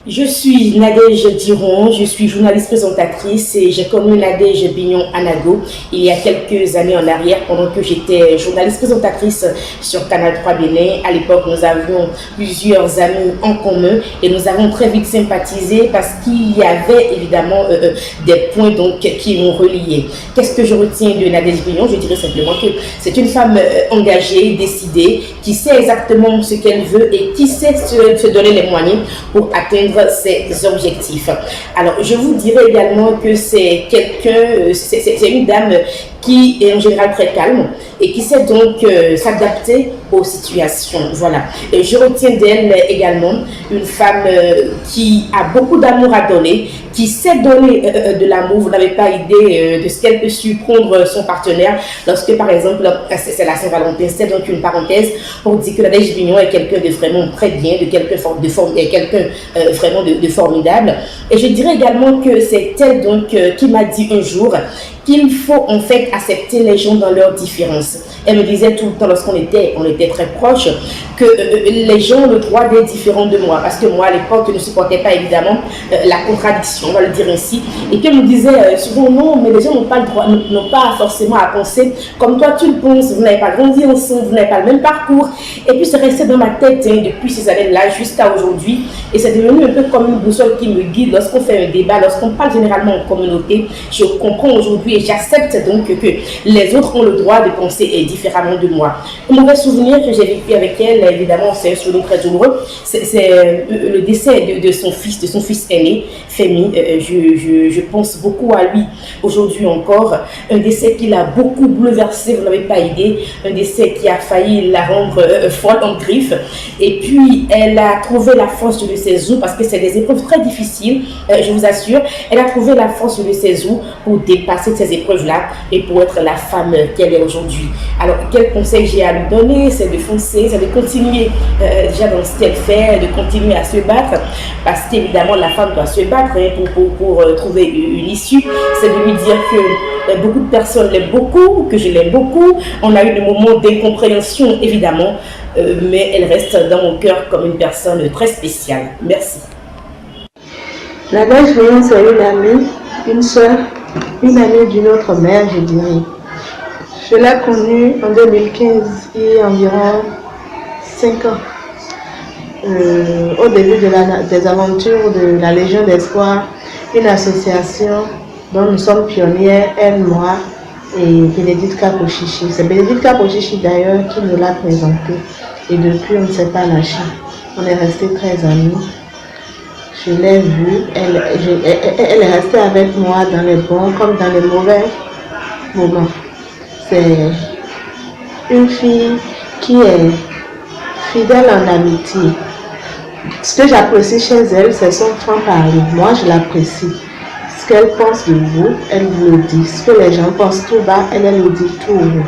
Je suis Nadège Diron, je suis journaliste présentatrice et j'ai connu Nadège Bignon-Anago il y a quelques années en arrière pendant que j'étais journaliste présentatrice sur Canal 3 Bénin. À l'époque, nous avions plusieurs amis en commun et nous avons très vite sympathisé parce qu'il y avait évidemment des points donc, qui nous reliaient. Qu'est-ce que je retiens de Nadège Bignon? Je dirais simplement que c'est une femme engagée, décidée, qui sait exactement ce qu'elle veut et qui sait se donner les moyens pour atteindre ses objectifs. Alors, je vous dirais également que c'est quelqu'un, c'est une dame qui est en général très calme et qui sait donc s'adapter aux situations. Voilà. Et je retiens d'elle également une femme qui a beaucoup d'amour à donner, qui sait donner de l'amour. Vous n'avez pas idée de ce qu'elle peut surprendre son partenaire lorsque, par exemple, c'est la Saint-Valentin. C'est donc une parenthèse pour dire que Nadège Bignon est quelqu'un de vraiment très bien, de quelqu'un vraiment de formidable. Et je dirais également que c'est elle donc qui m'a dit un jour qu'il faut en fait accepter les gens dans leurs différences. Elle me disait tout le temps lorsqu'on était très proches que les gens ont le droit d'être différents de moi, parce que moi à l'époque je ne supportais pas évidemment la contradiction, on va le dire ainsi, et puis elle me disait souvent non, mais les gens n'ont pas le droit, n'ont pas forcément à penser comme toi tu le penses, vous n'avez pas grandi ensemble, vous n'avez pas le même parcours, et puis c'est resté dans ma tête depuis ces années-là jusqu'à aujourd'hui, et c'est devenu un peu comme une boussole qui me guide lorsqu'on fait un débat, lorsqu'on parle généralement en communauté. Je comprends aujourd'hui et j'accepte donc que les autres ont le droit de penser différemment de moi. Un mauvais souvenir que j'ai vécu avec elle, évidemment, c'est un souvenir très douloureux. C'est le décès de son fils aîné, Femi. Je pense beaucoup à lui aujourd'hui encore. Un décès qui l'a beaucoup bouleversé, vous n'avez pas idée. Un décès qui a failli la rendre folle en griffe. Et puis, elle a trouvé la force de ses os, parce que c'est des épreuves très difficiles, je vous assure. Elle a trouvé la force de ses os pour dépasser ces épreuves-là et pour être la femme qu'elle est aujourd'hui. Alors, quel conseil j'ai à lui donner? C'est de foncer, c'est de continuer déjà dans ce qu'elle fait, de continuer à se battre, parce qu'évidemment, la femme doit se battre pour trouver une issue. C'est de lui dire que beaucoup de personnes l'aiment beaucoup, que je l'aime beaucoup. On a eu des moments d'incompréhension, évidemment, mais elle reste dans mon cœur comme une personne très spéciale. Merci. Nadège Bignon, c'est une amie, une sœur, une amie d'une autre mère, je dirais. Je l'ai connue en 2015, il y a environ 5 ans. Au début des aventures de la Légion d'Espoir, une association dont nous sommes pionnières, elle, moi et Bénédicte Kapochichi. C'est Bénédicte Kapochichi d'ailleurs qui nous l'a présenté. Et depuis, on ne s'est pas lâché. On est restés très amis. Je l'ai vue, elle est restée avec moi dans les bons comme dans les mauvais moments. C'est une fille qui est fidèle en amitié. Ce que j'apprécie chez elle, c'est son franc-parler. Moi, je l'apprécie. Ce qu'elle pense de vous, elle vous le dit. Ce que les gens pensent tout bas, elle le dit tout haut.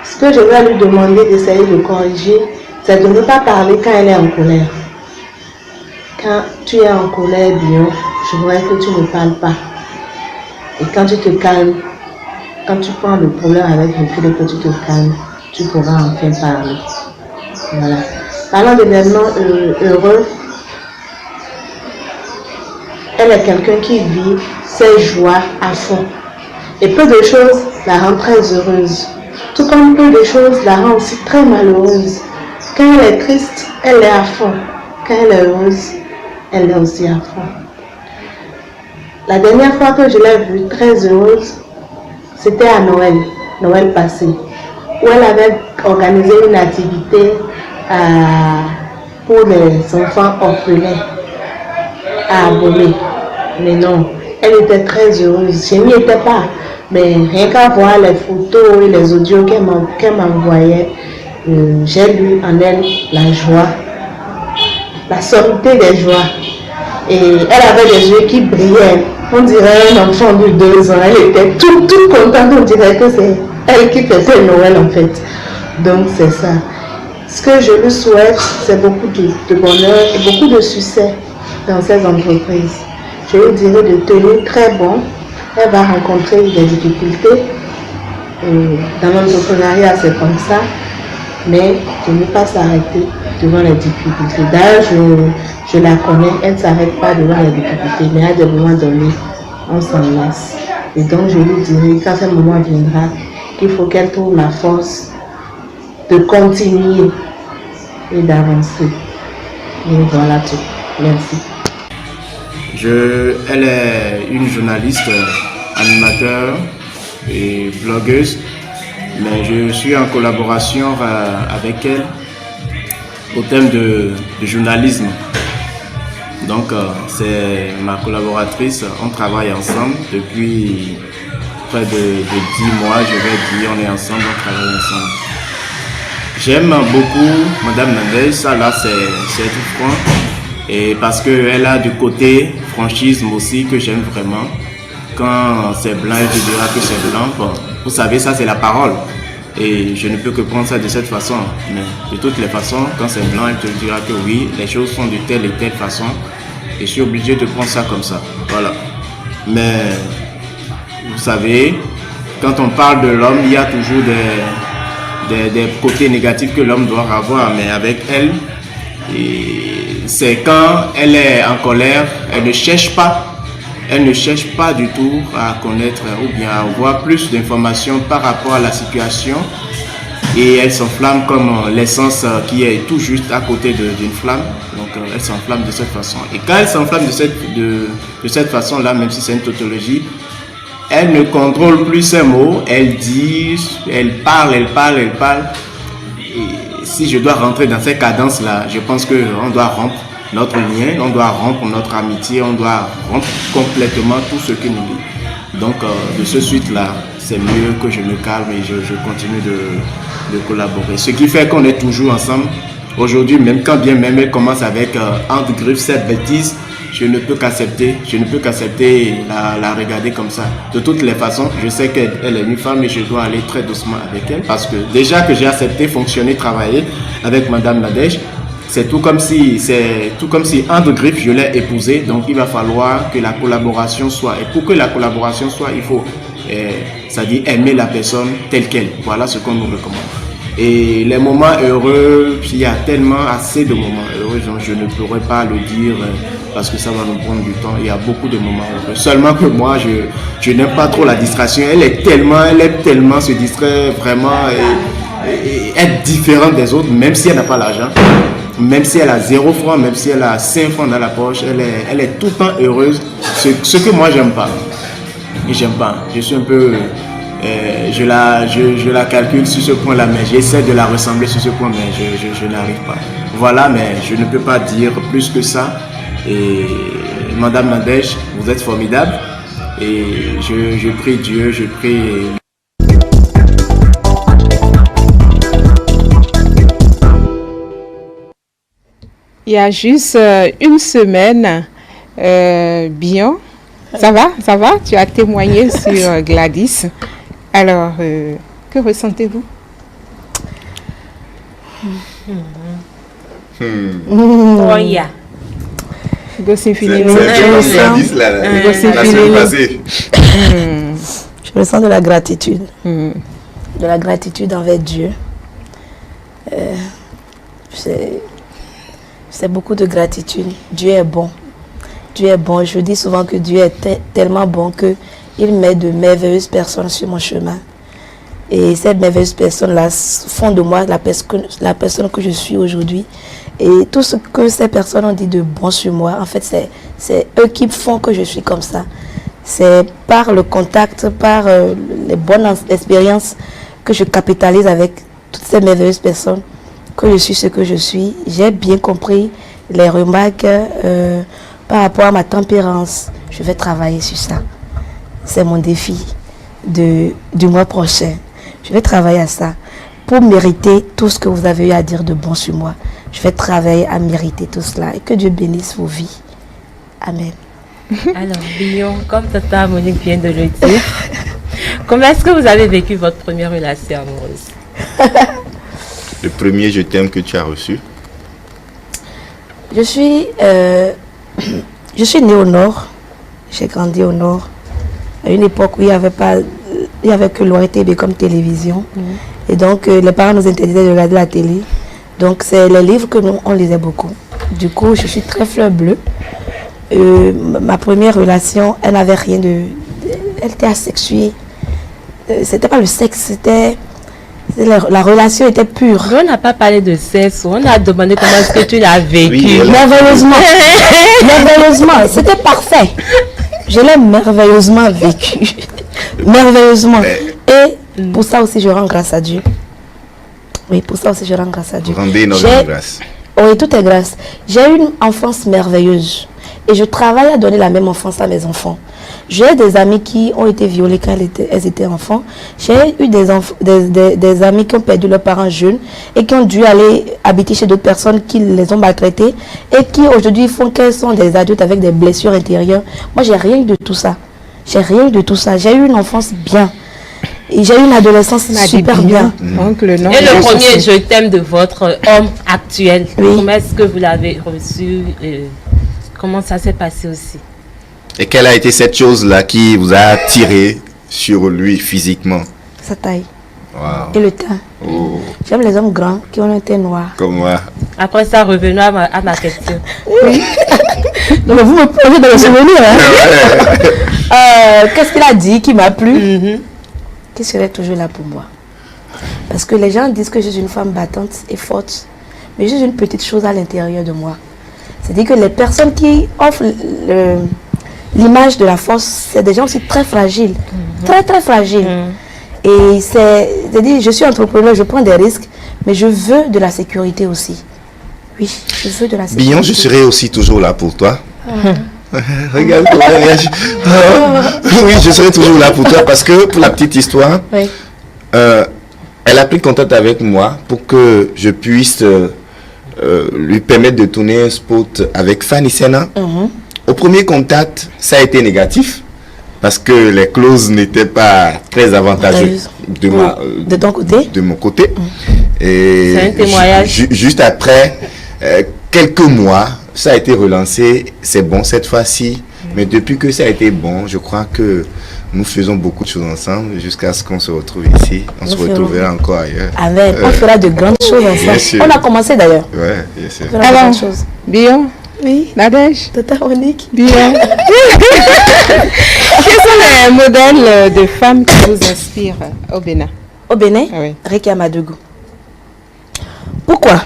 Ce que je vais lui demander d'essayer de corriger, c'est de ne pas parler quand elle est en colère. Quand tu es en colère, bien, je voudrais que tu ne parles pas. Et quand tu te calmes, quand tu prends le problème avec recul et que tu te calmes, tu pourras enfin parler. Voilà. Parlant d'événements heureux, elle est quelqu'un qui vit ses joies à fond. Et peu de choses la rendent très heureuse. Tout comme peu de choses la rendent aussi très malheureuse. Quand elle est triste, elle est à fond. Quand elle est heureuse, elle est aussi à fond. La dernière fois que je l'ai vue très heureuse, c'était à Noël passé, où elle avait organisé une activité pour les enfants orphelins à Abomey. Mais non, elle était très heureuse. Je n'y étais pas, mais rien qu'à voir les photos et les audios qu'elle m'envoyait, j'ai lu en elle la joie, la sommité des joies. Et elle avait des yeux qui brillaient. On dirait un enfant de 2 ans. Elle était toute contente. On dirait que c'est elle qui fêtait Noël en fait. Donc c'est ça. Ce que je lui souhaite, c'est beaucoup de bonheur et beaucoup de succès dans ses entreprises. Je lui dirais de tenir très bon. Elle va rencontrer des difficultés. Dans l'entrepreneuriat, c'est comme ça. Mais de ne pas s'arrêter devant les difficultés. D'ailleurs, je la connais, elle ne s'arrête pas devant les difficultés, mais à des moments donnés, on s'en lasse. Et donc, je lui dirai, quand ce moment viendra, qu'il faut qu'elle trouve la force de continuer et d'avancer. Et voilà tout. Merci. Elle est une journaliste, animateur et blogueuse, mais je suis en collaboration avec elle au thème de journalisme. Donc c'est ma collaboratrice, on travaille ensemble depuis près de 10 mois, je vais dire, on est ensemble, on travaille ensemble. J'aime beaucoup Madame Nadège, ça là c'est tout franc, et parce qu'elle a du côté franchisme aussi que j'aime vraiment. Quand c'est blanc, elle te dira que c'est blanc. Bon, vous savez, ça c'est la parole. Et je ne peux que prendre ça de cette façon. Mais de toutes les façons, quand c'est blanc, elle te dira que oui, les choses sont de telle et telle façon. Et je suis obligé de prendre ça comme ça. Voilà. Mais vous savez, quand on parle de l'homme, il y a toujours des côtés négatifs que l'homme doit avoir. Mais avec elle, c'est quand elle est en colère, elle ne cherche pas du tout à connaître ou bien à avoir plus d'informations par rapport à la situation, et elle s'enflamme comme l'essence qui est tout juste à côté d'une flamme. Donc elle s'enflamme de cette façon. Et quand elle s'enflamme de cette façon-là, même si c'est une tautologie, elle ne contrôle plus ses mots, elle dit, elle parle. Et si je dois rentrer dans ces cadences-là, je pense qu'on doit rompre notre lien, on doit rompre notre amitié, on doit rompre complètement tout ce qui nous lie. Donc de ce suite-là, c'est mieux que je me calme et je continue de collaborer. Ce qui fait qu'on est toujours ensemble. Aujourd'hui, même quand bien même elle commence avec entre griffes cette bêtise, je ne peux qu'accepter la regarder comme ça. De toutes les façons, je sais qu'elle est une femme et je dois aller très doucement avec elle, parce que déjà que j'ai accepté fonctionner, travailler avec Madame Nadège, c'est tout comme si entre griffes je l'ai épousée. Donc il va falloir que la collaboration soit, et pour que la collaboration soit, il faut c'est-à-dire aimer la personne telle qu'elle. Voilà ce qu'on nous recommande. Et les moments heureux, il y a tellement assez de moments heureux, donc je ne pourrais pas le dire parce que ça va nous prendre du temps. Il y a beaucoup de moments heureux. Seulement que moi, je n'aime pas trop la distraction. Elle aime tellement se distraire vraiment et être différente des autres, même si elle n'a pas l'argent. Même si elle a 0 francs, même si elle a 5 francs dans la poche, elle est tout le temps heureuse. Ce que moi, j'aime pas. Et j'aime pas. Je suis un peu... je la calcule sur ce point-là, mais j'essaie de la ressembler sur ce point, mais je n'arrive pas. Voilà, mais je ne peux pas dire plus que ça. Et Madame Nadège, vous êtes formidable. Et je prie Dieu, je prie... Il y a juste une semaine, Bion, ça va? Tu as témoigné sur Gladys. Alors, que ressentez-vous? Oh, yeah. Gossin fini. Gladys, la semaine passée. Je ressens de la gratitude. De la gratitude envers Dieu. C'est beaucoup de gratitude. Dieu est bon. Dieu est bon. Je dis souvent que Dieu est tellement bon qu'il met de merveilleuses personnes sur mon chemin. Et ces merveilleuses personnes-là font de moi la personne que je suis aujourd'hui. Et tout ce que ces personnes ont dit de bon sur moi, en fait, c'est eux qui font que je suis comme ça. C'est par le contact, par les bonnes expériences que je capitalise avec toutes ces merveilleuses personnes que je suis ce que je suis. J'ai bien compris les remarques par rapport à ma tempérance. Je vais travailler sur ça. C'est mon défi du mois prochain. Je vais travailler à ça pour mériter tout ce que vous avez eu à dire de bon sur moi. Je vais travailler à mériter tout cela et que Dieu bénisse vos vies. Amen. Alors, Bion, comme Tata Monique vient de le dire, comment est-ce que vous avez vécu votre première relation amoureuse? Le premier je t'aime que tu as reçu? Je suis née au Nord. J'ai grandi au Nord. À une époque où il n'y avait que l'ORTB comme télévision. Et donc, les parents nous interdisaient de regarder la télé. Donc, c'est les livres que nous, on lisait beaucoup. Du coup, je suis très fleur bleue. Ma première relation, elle n'avait rien de... Elle était asexuée. C'était pas le sexe, c'était... La relation était pure. On n'a pas parlé de sexe, on a demandé comment est-ce que tu l'as vécu. Oui, merveilleusement. Merveilleusement, c'était parfait. Je l'ai merveilleusement vécu. Merveilleusement. Et pour ça aussi, je rends grâce à Dieu. Oui, pour ça aussi, je rends grâce à Dieu. Rendez énormément grâce. Oui, tout est grâce. J'ai eu une enfance merveilleuse. Et je travaille à donner la même enfance à mes enfants. J'ai des amis qui ont été violés quand elles étaient enfants. J'ai eu des amis qui ont perdu leurs parents jeunes et qui ont dû aller habiter chez d'autres personnes qui les ont maltraitées et qui aujourd'hui font qu'elles sont des adultes avec des blessures intérieures. Moi, j'ai rien eu de tout ça. J'ai rien eu de tout ça. J'ai eu une enfance bien. Et j'ai eu une adolescence super bien. Et le premier je t'aime de votre homme actuel, comment est-ce que vous l'avez reçu? Comment ça s'est passé aussi? Et quelle a été cette chose-là qui vous a attiré sur lui physiquement? Sa taille. Wow. Et le teint. Oh. J'aime les hommes grands qui ont un teint noir. Comme moi. Après ça, revenons à ma question. Oui. Non, mais vous me plongez dans le souvenir. Hein? Qu'est-ce qu'il a dit qui m'a plu? Qui serait toujours là pour moi? Parce que les gens disent que je suis une femme battante et forte, mais j'ai une petite chose à l'intérieur de moi. C'est-à-dire que les personnes qui offrent l'image de la force, c'est des gens aussi très fragiles, très très fragiles. Et c'est-à-dire, je suis entrepreneur, je prends des risques, mais je veux de la sécurité aussi. Oui, je veux de la sécurité. Bion, je serai aussi toujours là pour toi. Regarde comment elle réagit. Oui, je serai toujours là pour toi parce que, pour la petite histoire, elle a pris contact avec moi pour que je puisse lui permettre de tourner un spot avec Fanny Sena. Au premier contact, ça a été négatif parce que les clauses n'étaient pas très avantageuses de ton côté, de mon côté. Et c'est un témoignage. Juste après quelques mois, ça a été relancé. C'est bon cette fois-ci. Mais depuis que ça a été bon, je crois que nous faisons beaucoup de choses ensemble jusqu'à ce qu'on se retrouve ici. On se retrouvera encore ailleurs. Amen. On fera de grandes choses ensemble. On a commencé d'ailleurs. Ouais, bien sûr. Alors, Bion, Oui. Nadège? Tata Monique. Bien. Quels sont les modèles de femmes qui vous inspirent au Bénin? Au Bénin, Oui. Rekia Madougou. Pourquoi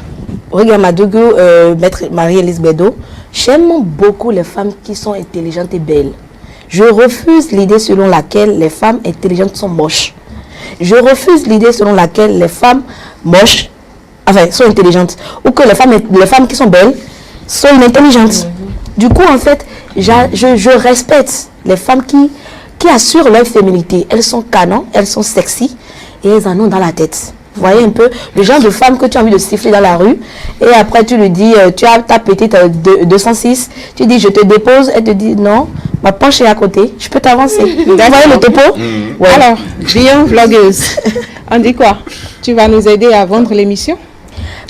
Rekia Madougou, maître Marie-Élise Bédo, j'aime beaucoup les femmes qui sont intelligentes et belles. Je refuse l'idée selon laquelle les femmes intelligentes sont moches. Je refuse l'idée selon laquelle les femmes moches, sont intelligentes, ou que les femmes qui sont belles sont inintelligentes. Du coup, en fait, je respecte les femmes qui assurent leur féminité. Elles sont canons, elles sont sexy et elles en ont dans la tête. Vous voyez un peu le genre de femme que tu as envie de siffler dans la rue et après tu lui dis, tu as ta petite 206, tu dis je te dépose, elle te dit non, ma poche est à côté, je peux t'avancer. Vous voyez le topo? Ouais. Alors, Bion vlogueuse, on dit quoi? Tu vas nous aider à vendre l'émission?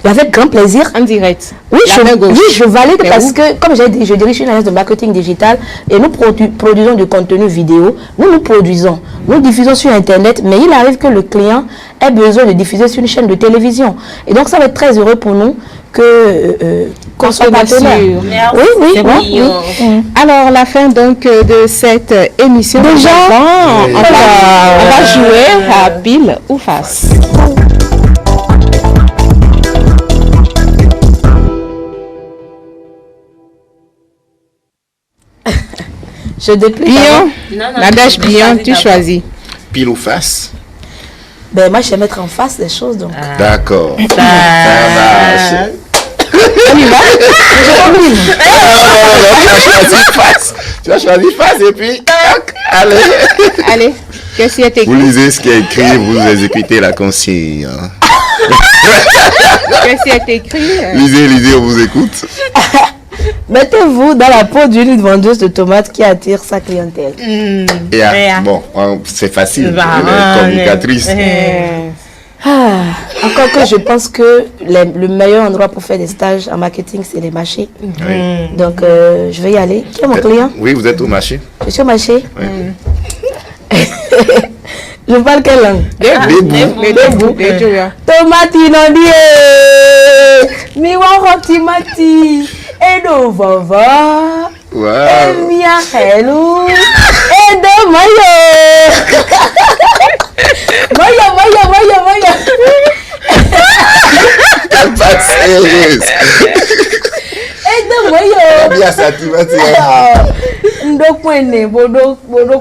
Avec grand plaisir. En direct. Oui, je valide Mais parce où? que, comme j'ai dit, je dirige une agence de marketing digital et nous produisons du contenu vidéo. Nous produisons, nous diffusons sur Internet, mais il arrive que le client ait besoin de diffuser sur une chaîne de télévision. Et donc, ça va être très heureux pour nous qu'on soit partenaire. Oui, oui, C'est bon? oui. Alors, la fin donc de cette émission. Déjà, on va jouer à pile ou face. Je déplaise. Bion, Nadège Bion, tu choisis. Pile ou face? Ben, moi, je vais mettre en face des choses, donc. D'accord. Ça marche. On y va? Tu as choisi face et puis, allez. Allez, qu'est-ce qui est écrit? Vous lisez ce qui est écrit, vous exécutez la consigne. Qu'est-ce qui est écrit? Lisez, on vous écoute. Mettez-vous dans la peau d'une vendeuse de tomates qui attire sa clientèle. Bon, c'est facile. Elle est communicatrice. Encore que je pense que le meilleur endroit pour faire des stages en marketing, c'est les marchés. Oui. Donc, je vais y aller. Qui est mon client? Oui, vous êtes au marché. Je suis au marché. Oui. Je parle quelle langue? Debout. Tomati non die. Mi wa timati. Edo vava. Wow. Emia hello. Edo mayo. Mayo. Elle passe sérieuse. Edo mayo. Bien ça, tu vas dire. Ndokwene bodo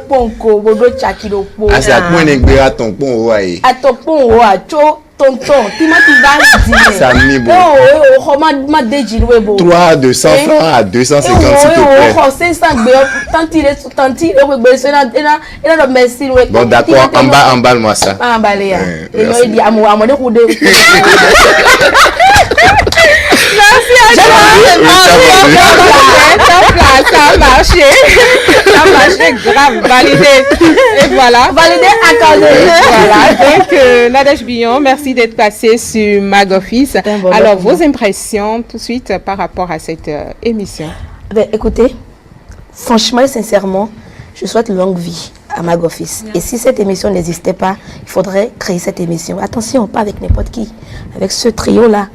ponko bodo chakiro po. Asa kwene gbera ton pon ouais. Atopon o acho tonton timati va Ça mi bon. Oh ma deji we bo. 3 de 100 francs à 250 s'il te plaît. Oh 500 gbe tanti le gbe so na do merci we. Bon d'accord, emballe-moi ça. Emballe ya. Et no di amode ku de. Merci à toi. Ça a marché. Ça a marché grave. Validé. Et voilà. Validé, accordé. Voilà. Donc, Nadège Bion, merci d'être passé sur Mag Office. Alors, vos impressions tout de suite par rapport à cette émission? Ben, écoutez, franchement et sincèrement, je souhaite longue vie à Mag Office. Et si cette émission n'existait pas, il faudrait créer cette émission. Attention, pas avec n'importe qui, avec ce trio-là.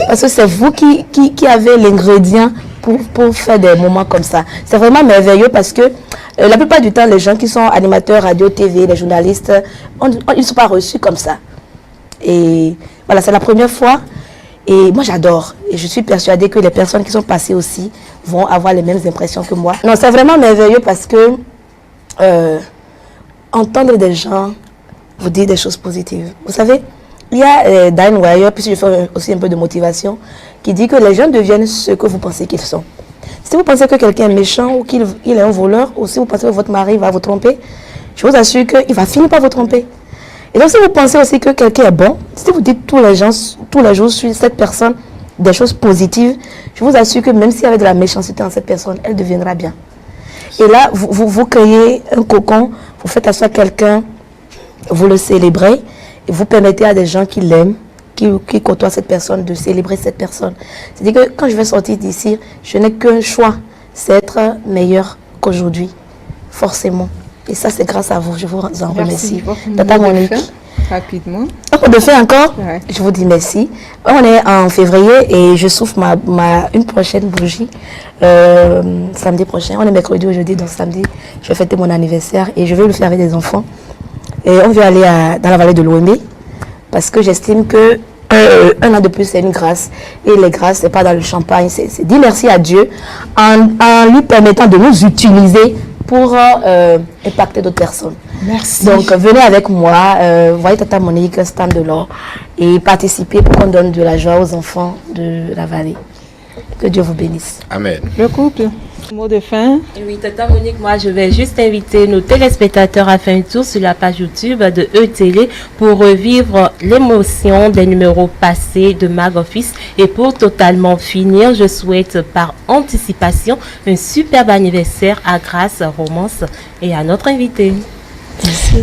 Parce que c'est vous qui avez l'ingrédient pour faire des moments comme ça. C'est vraiment merveilleux parce que la plupart du temps, les gens qui sont animateurs radio, TV, les journalistes, ils ne sont pas reçus comme ça. Et voilà, c'est la première fois. Et moi, j'adore. Et je suis persuadée que les personnes qui sont passées aussi vont avoir les mêmes impressions que moi. Non, c'est vraiment merveilleux parce que entendre des gens vous dire des choses positives. Vous savez, il y a Dan Wire, puisque je fais aussi un peu de motivation, qui dit que les gens deviennent ce que vous pensez qu'ils sont. Si vous pensez que quelqu'un est méchant ou qu'il est un voleur, ou si vous pensez que votre mari va vous tromper, je vous assure qu'il va finir par vous tromper. Et donc si vous pensez aussi que quelqu'un est bon, si vous dites tous les jours sur cette personne des choses positives, je vous assure que même s'il y avait de la méchanceté en cette personne, elle deviendra bien. Et là, vous créez un cocon, vous faites asseoir quelqu'un, vous le célébrez, et vous permettez à des gens qui l'aiment, qui côtoient cette personne, de célébrer cette personne. C'est-à-dire que quand je vais sortir d'ici, je n'ai qu'un choix, c'est être meilleur qu'aujourd'hui, forcément. Et ça, c'est grâce à vous, je vous en remercie. Tata Monique, Rapidement. On le fait encore. Ouais. Je vous dis merci. On est en février et je souffle une prochaine bougie samedi prochain. On est mercredi aujourd'hui, donc samedi, je vais fêter mon anniversaire et je vais le faire avec des enfants. Et on veut aller dans la vallée de l'Ouémé parce que j'estime que un an de plus, c'est une grâce. Et les grâces, c'est pas dans le champagne. C'est dire merci à Dieu en lui permettant de nous utiliser pour impacter d'autres personnes. Merci. Donc, venez avec moi, voyez Tata Monique, stand de l'or, et participez pour qu'on donne de la joie aux enfants de la vallée. Que Dieu vous bénisse. Amen. Le couple, mot de fin. Et oui, Tata Monique, moi je vais juste inviter nos téléspectateurs à faire un tour sur la page YouTube de E-Télé pour revivre l'émotion des numéros passés de Mag Office. Et pour totalement finir, je souhaite par anticipation un superbe anniversaire à Grâce Romance et à notre invité.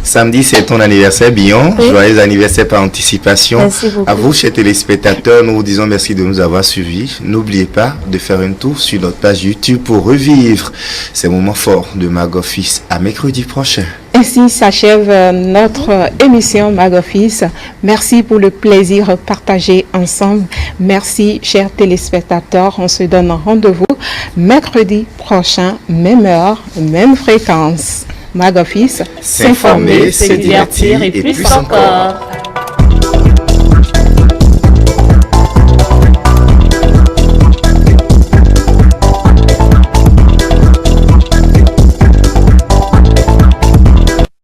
Samedi, c'est ton anniversaire, Bion. Oui. Joyeux anniversaire par anticipation. Merci beaucoup. À vous, chers téléspectateurs, nous vous disons merci de nous avoir suivis. N'oubliez pas de faire un tour sur notre page YouTube pour revivre ces moments forts de Mag Office. À mercredi prochain. Ainsi s'achève notre émission Mag Office. Merci pour le plaisir partagé ensemble. Merci, chers téléspectateurs. On se donne rendez-vous mercredi prochain, même heure, même fréquence. Mag Office, s'informer, se divertir et plus encore.